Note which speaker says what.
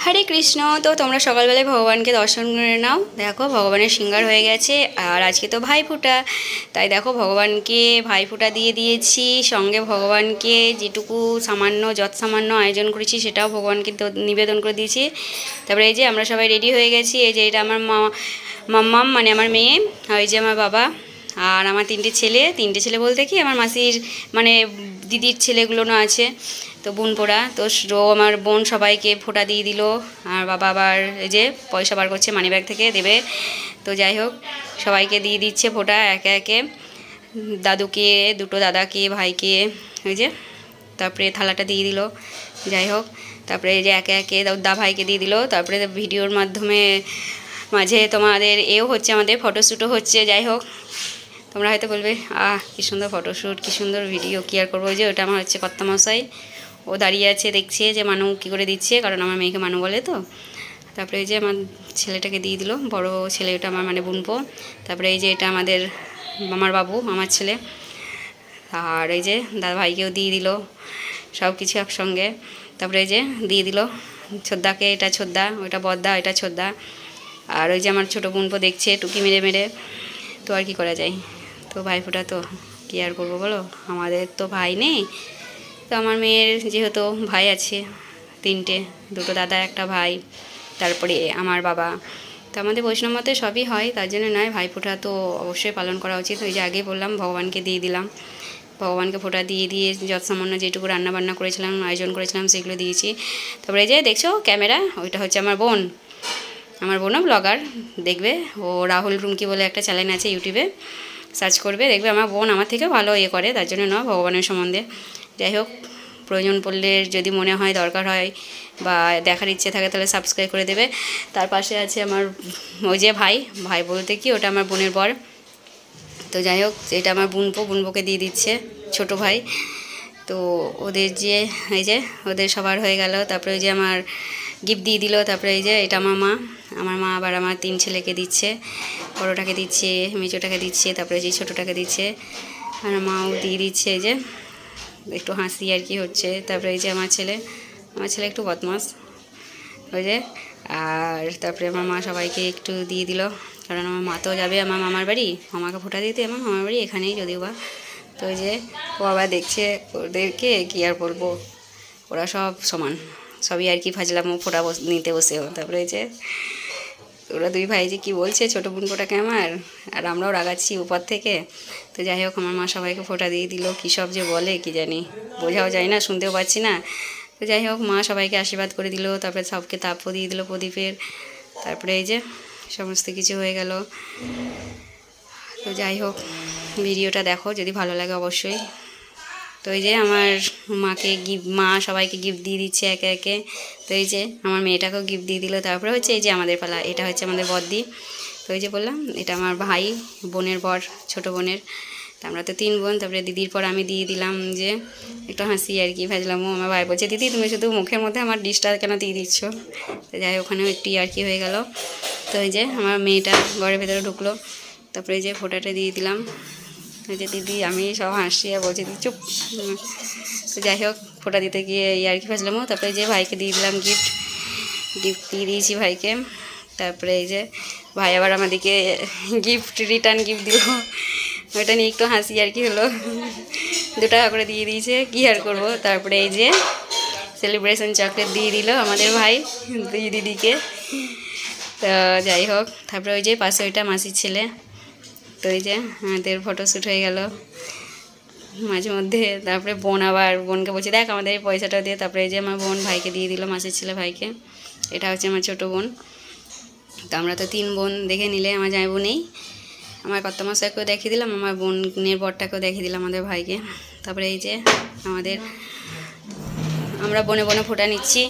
Speaker 1: হরে কৃষ্ণ। তো তোমরা সকালবেলায় ভগবানকে দর্শন করে নাও। দেখো ভগবানের সিঙ্গার হয়ে গেছে, আর আজকে তো ভাইফোঁটা, তাই দেখো ভগবানকে ভাইফোঁটা দিয়ে দিয়েছি। সঙ্গে ভগবানকে যেটুকু সামান্য সামান্য আয়োজন করেছি সেটাও ভগবানকে নিবেদন করে দিয়েছি। তারপরে এই যে আমরা সবাই রেডি হয়ে গেছি। এই যে এটা আমার মাম্মাম মানে আমার মেয়ে, আর এই যে আমার বাবা, আর আমার তিনটে ছেলে বলতে কি আমার মাসির মানে দিদির ছেলেগুলো না আছে, তো বোন পোড়া, তো আমার বোন সবাইকে ফোঁটা দিয়ে দিল। আর বাবা আবার এই যে পয়সা বার করছে মানিব্যাগ থেকে দেবে। তো যাই হোক সবাইকে দিয়ে দিচ্ছে ফোঁটা একে একে, দাদুকে, দুটো দাদাকে, ভাইকে, ওই যে তারপরে থালাটা দিয়ে দিল। যাই হোক তারপরে এই যে একে একে দা ভাইকে দিয়ে দিল। তারপরে ভিডিওর মাধ্যমে মাঝে তোমাদের এও হচ্ছে, আমাদের ফটোশ্যুটও হচ্ছে। যাই হোক তোমরা হয়তো বলবে কী সুন্দর ফটোশ্যুট, কী সুন্দর ভিডিও, কী আর করবো। যে ওটা আমার হচ্ছে কর্তামশাই, ও দাঁড়িয়ে আছে দেখছে যে মানু কী করে দিচ্ছে, কারণ আমার মেয়েকে মানু বলে তো। তারপরে এই যে আমার ছেলেটাকে দিয়ে দিল, বড় ছেলে ওটা আমার মানে বোনপো। তারপরে এই যে এটা আমার বাবু, আমার ছেলে। আর এই যে দাদা ভাইকেও দিয়ে দিল, সব কিছু একসঙ্গে। তারপরে এই যে দিয়ে দিল ছোদ্দাকে, এটা ছোদ্দা, ওইটা বদ্দা, এটা ছোদ্দা। আর ওই যে আমার ছোটো বোনপো দেখছে টুকি মেরে মেরে। তো আর কি করা যায়, তো ভাইফোঁটা তো কী আর করবো বলো, আমাদের তো ভাই নেই। তো আমার মেয়ের যেহেতু ভাই আছে তিনটে, দুটো দাদা একটা ভাই, তারপরে আমার বাবা, তো আমাদের বৈষ্ণব মতে সবই হয়, তার জন্য নয়, ভাইফোঁটা তো অবশ্যই পালন করা উচিত। ওই যে আগেই বললাম ভগবানকে দিয়ে দিলাম, ভগবানকে ফোঁটা দিয়ে যৎসামান্য যেটুকু রান্নাবান্না করেছিলাম, আয়োজন করেছিলাম, সেগুলো দিয়েছি। তারপরে এই যে দেখছো ক্যামেরা, ওইটা হচ্ছে আমার বোনও ব্লগার, দেখবে ও রাহুল রুমকি বলে একটা চ্যানেল আছে ইউটিউবে, সার্চ করবে, দেখবে আমার বোন আমার থেকে ভালো করে, তার জন্য নয়, ভগবানের সম্বন্ধে। যাই হোক প্রয়োজন পড়লে যদি মনে হয় দরকার হয় বা দেখার ইচ্ছে থাকে তাহলে সাবস্ক্রাইব করে দেবে। তার পাশে আছে আমার ওই যে ভাই বলতে কি ওটা আমার বোনের বর। তো যাই হোক এটা আমার বোনপোকে দিয়ে দিচ্ছে ছোট ভাই। তো ওদের যে এই যে ওদের সবার হয়ে গেল। তারপরে ওই যে আমার গিফট দিয়ে দিল। তারপরে এই যে এটা আমার মা আবার আমার 3 ছেলেকে দিচ্ছে, বড়োটাকে দিচ্ছে, মেজোটাকে দিচ্ছে, তারপরে যে ছোটোটাকে দিচ্ছে, আর মাও দিয়ে দিচ্ছে। এই যে একটু হাসি আর কি হচ্ছে। তারপরে এই যে আমার ছেলে একটু বদমাস ওই যে। আর তারপরে আমার মা সবাইকে একটু দিয়ে দিল, কারণ আমার মা তো যাবে আমার মামার বাড়ি, মামাকে ফোঁটা দিতে, আমার মামার বাড়ি এখানেই যদিও বা। তো ওই যে ও আবার দেখছে ওদেরকে, কী আর বলবো, ওরা সব সমান, সবই আর কি ফাজলামো ফোঁটা নিতে বসেও। তারপরে এই যে ওরা দুই ভাই যে কী বলছে ছোটো বোনপোটাকে আমার, আর আমরাও রাগাচ্ছি উপর থেকে। তো যাই হোক আমার মা সবাইকে ফোঁটা দিয়ে দিল, কী সব যে বলে কি জানি, বোঝাও যায় না, শুনতেও পাচ্ছি না। তো যাই হোক মা সবাইকে আশীর্বাদ করে দিল, তারপরে সবকে তাপও দিয়ে দিল প্রদীপের। তারপরে এই যে সমস্ত কিছু হয়ে গেল। তো যাই হোক ভিডিওটা দেখো যদি ভালো লাগে অবশ্যই। তো এই যে আমার মা সবাইকে গিফট দিয়ে দিচ্ছে একে একে। তো এই যে আমার মেয়েটাকেও গিফট দিয়ে দিল। তারপরে হচ্ছে এই যে আমাদের পালা, এটা হচ্ছে আমাদের বদ্দি। তো এই যে বললাম এটা আমার ভাই, বোনের বর, ছোটো বোনের। তো আমরা তো 3 বোন। তারপরে দিদির পর আমি দিয়ে দিলাম, যে একটু হাসি আর কি ভাজলামও। আমার ভাই বলছে দিদি তুমি শুধু মুখের মধ্যে আমার ডিশটা কেন দিয়ে দিচ্ছ। তো যাই ওখানেও একটু আর কি হয়ে গেল। তো এই যে আমার মেয়েটা ঘরের ভেতরে ঢুকলো। তারপরে এই যে ফোঁটাটা দিয়ে দিলাম। ওই যে দিদি আমি সব হাসি আর বলছি দিদি চুপ। তো যাই হোক ফোঁটা দিতে গিয়ে এই আর কি ফাজলামও। তারপরে যে ভাইকে দিয়ে দিলাম গিফট দিয়ে দিয়েছি ভাইকে। তারপরে এই যে ভাই আবার আমাদেরকে রিটার্ন গিফট দিল, ওইটা নিয়ে একটু হাসি আর কি হলো। 2 টাকা করে দিয়ে দিয়েছে, কী আর করবো। তারপরে এই যে সেলিব্রেশন চকলেট দিয়ে দিল আমাদের ভাই দিদিকে। তো যাই হোক তারপরে ওই যে পাশে ওইটা মাসির ছেলে। তো এই যে আমাদের ফটোশ্যুট হয়ে গেল মাঝে মধ্যে। তারপরে বোনকে বলছি দেখ আমাদের এই পয়সাটা দিয়ে। তারপরে এই যে আমার বোন ভাইকে দিয়ে দিল, মাসির ছেলে ভাইকে। এটা হচ্ছে আমার ছোটো বোন। তো আমরা তো 3 বোন, দেখে নিলে আমার জামাইবু নেই, আমার কর্তামশাইকেও দেখিয়ে দিলাম, আমার বোনের বরটাকেও দেখিয়ে দিলাম আমাদের ভাইকে। তারপরে এই যে আমরা বনে ফোঁটা নিচ্ছি।